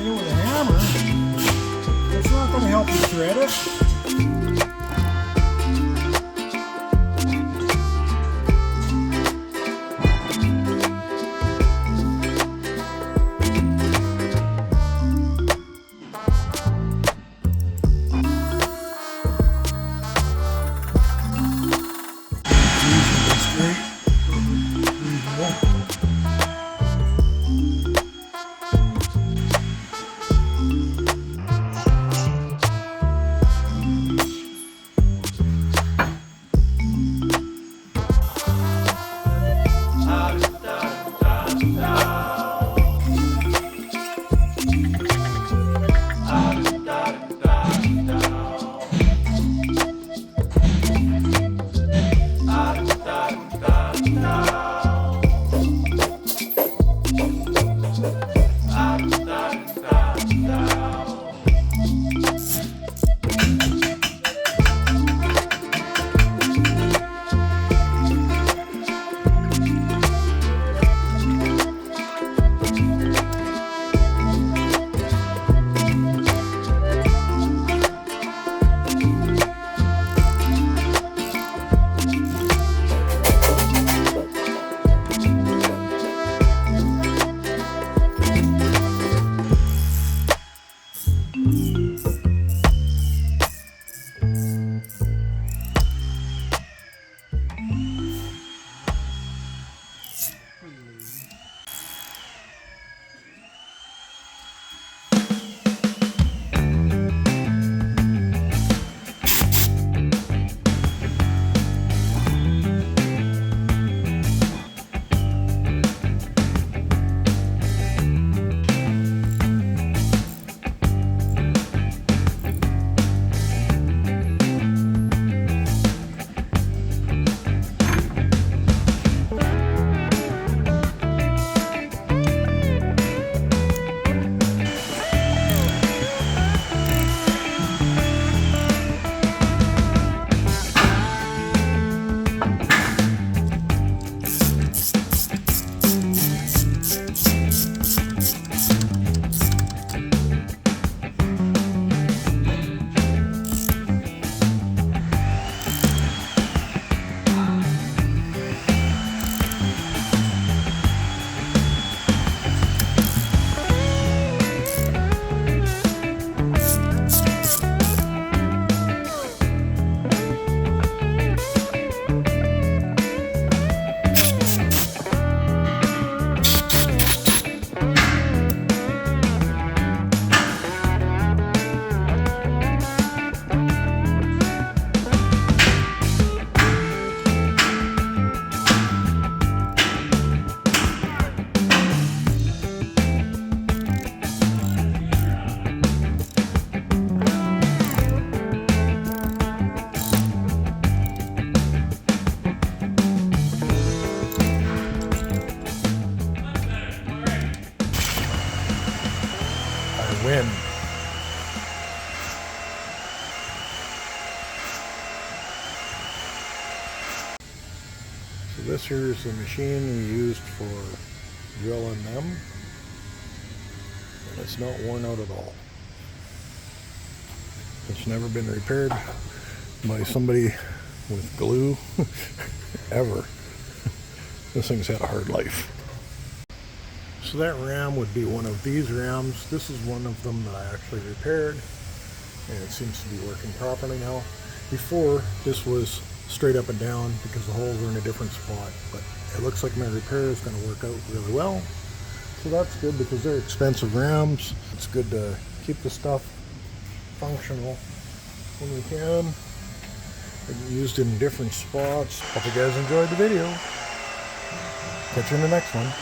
With a hammer, it's not going to help you thread it. win. So this here is the machine we used for drilling them, and it's not worn out at all. It's never been repaired by somebody with glue ever. This thing's had a hard life. So that ram would be one of these rams. This is one of them that I actually repaired, and it seems to be working properly now. Before, this was straight up and down because the holes are in a different spot, but it looks like my repair is going to work out really well. So that's good because they're expensive rams. It's good to keep the stuff functional when we can. I've used it in different spots. Hope you guys enjoyed the video. Catch you in the next one.